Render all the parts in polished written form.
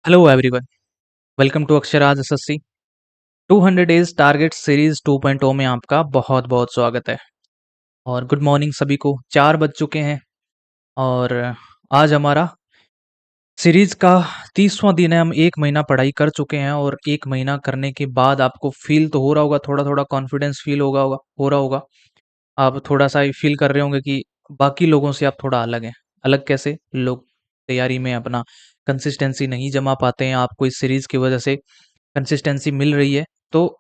Hello everyone, welcome to Aksharaj SSC 200 days target series 2.0 में आपका बहुत बहुत स्वागत है। और गुड मॉर्निंग सभी को। 4 बज चुके हैं और आज हमारा सीरीज का 30वां दिन है। हम 1 महीना पढ़ाई कर चुके हैं और 1 महीना करने के बाद आपको फील तो हो रहा होगा, थोड़ा थोड़ा कॉन्फिडेंस फील होगा हो रहा होगा। आप थोड़ा सा फील कर रहे होंगे कि बाकी लोगों से आप थोड़ा अलग हैं। अलग कैसे? लोग तैयारी में अपना कंसिस्टेंसी नहीं जमा पाते हैं, आपको इस सीरीज की वजह से कंसिस्टेंसी मिल रही है। तो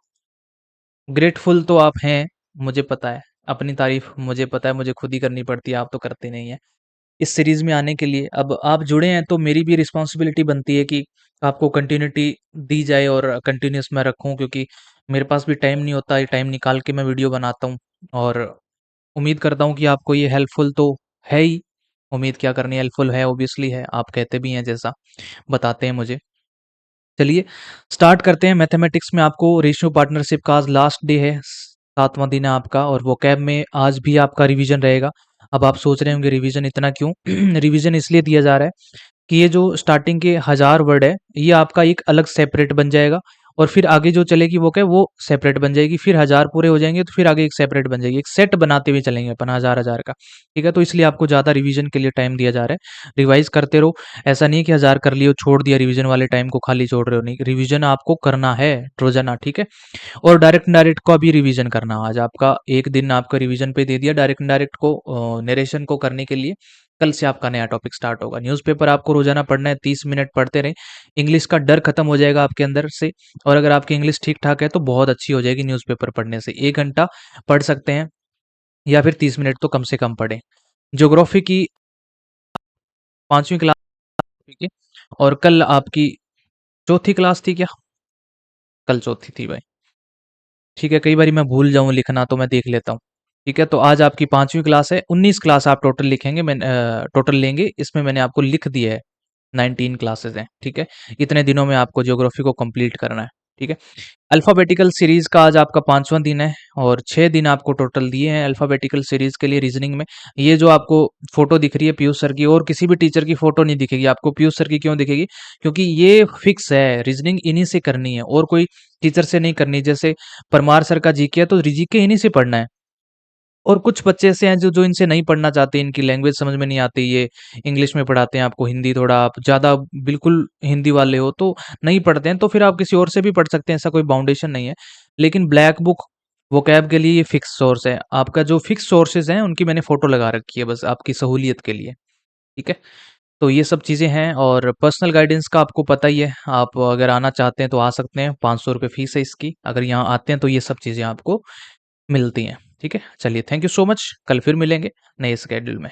ग्रेटफुल तो आप हैं, मुझे पता है। अपनी तारीफ मुझे पता है, मुझे खुद ही करनी पड़ती है, आप तो करते नहीं हैं। इस सीरीज में आने के लिए अब आप जुड़े हैं तो मेरी भी रिस्पॉन्सिबिलिटी बनती है कि आपको कंटिन्यूटी दी जाए और कंटिन्यूस मैं रखूं, क्योंकि मेरे पास भी टाइम नहीं होता। ये टाइम निकाल के मैं वीडियो बनाता हूँ और उम्मीद करता हूँ कि आपको ये हेल्पफुल तो है ही। उम्मीद क्या करनी, हेल्पफुल है, ऑब्वियसली है, आप कहते भी हैं जैसा बताते हैं मुझे। चलिए स्टार्ट करते हैं। मैथमेटिक्स में आपको रेशियो पार्टनरशिप का आज लास्ट डे है, 7वां दिन है आपका। और वोकैब में आज भी आपका रिवीजन रहेगा। अब आप सोच रहे होंगे रिवीजन इतना क्यों? रिवीजन इसलिए दिया जा रहा है कि ये जो स्टार्टिंग के 1000 वर्ड है, ये आपका एक अलग सेपरेट बन जाएगा। और फिर आगे जो चलेगी वो क्या, वो सेपरेट बन जाएगी। फिर 1000 पूरे हो जाएंगे तो फिर आगे एक सेपरेट बन जाएगी। एक सेट बनाते हुए चलेंगे अपन 1000 1000 का। ठीक है, तो इसलिए आपको ज़्यादा रिवीजन के लिए टाइम दिया जा रहा है। रिवाइज करते रहो। ऐसा नहीं है कि 1000 कर लिए और छोड़ दिया, रिवीजन वाले टाइम को खाली छोड़ रहे हो। नहीं, रिवीजन आपको करना है रोजाना। ठीक है, और डायरेक्ट डायरेक्ट का भी रिवीजन करना। आज आपका एक दिन आपका रिवीजन पे दे दिया डायरेक्ट डायरेक्ट को, नरेशन को करने के लिए। कल से आपका नया टॉपिक स्टार्ट होगा। न्यूज़पेपर आपको रोजाना पढ़ना है, 30 मिनट पढ़ते रहे। इंग्लिश का डर खत्म हो जाएगा आपके अंदर से। और अगर आपकी इंग्लिश ठीक ठाक है तो बहुत अच्छी हो जाएगी न्यूज़पेपर पढ़ने से। 1 घंटा पढ़ सकते हैं या फिर 30 मिनट तो कम से कम पढ़ें। ज्योग्राफी की 5वीं क्लास की, और कल आपकी चौथी क्लास थी क्या? कल चौथी थी भाई। ठीक है, कई बार मैं भूल जाऊं लिखना तो मैं देख लेता हूँ। ठीक है, तो आज आपकी 5वीं क्लास है। 19 क्लास आप टोटल लिखेंगे, मैं टोटल लेंगे, इसमें मैंने आपको लिख दिया है 19 क्लासेस हैं। ठीक है, इतने दिनों में आपको ज्योग्राफी को कंप्लीट करना है। ठीक है, अल्फ़ाबेटिकल सीरीज़ का आज आपका 5वां दिन है और 6 दिन आपको टोटल दिए हैं अल्फ़ाबेटिकल सीरीज़ के लिए रीज़निंग में। ये जो आपको फ़ोटो दिख रही है पीयूष सर की, और किसी भी टीचर की फ़ोटो नहीं दिखेगी आपको। पीयूष सर की क्यों दिखेगी? क्योंकि ये फिक्स है, रीज़निंग इन्हीं से करनी है और कोई टीचर से नहीं करनी। जैसे परमार सर का जीके है तो जीके इन्हीं से पढ़ना है। और कुछ बच्चे ऐसे हैं जो जो इनसे नहीं पढ़ना चाहते, इनकी लैंग्वेज समझ में नहीं आती, ये इंग्लिश में पढ़ाते हैं आपको, हिंदी थोड़ा आप ज़्यादा बिल्कुल हिंदी वाले हो तो नहीं पढ़ते हैं, तो फिर आप किसी और से भी पढ़ सकते हैं, ऐसा कोई बाउंडेशन नहीं है। लेकिन ब्लैक बुक वोकैब के लिए ये फिक्स सोर्स है आपका। जो फिक्स सोर्सेज हैं उनकी मैंने फोटो लगा रखी है बस आपकी सहूलियत के लिए। ठीक है, तो ये सब चीज़ें हैं। और पर्सनल गाइडेंस का आपको पता ही है, आप अगर आना चाहते हैं तो आ सकते हैं। 500 रुपये फीस है इसकी। अगर यहाँ आते हैं तो ये सब चीज़ें आपको मिलती हैं। ठीक है, चलिए थैंक यू सो मच। कल फिर मिलेंगे नए स्केड्यूल में।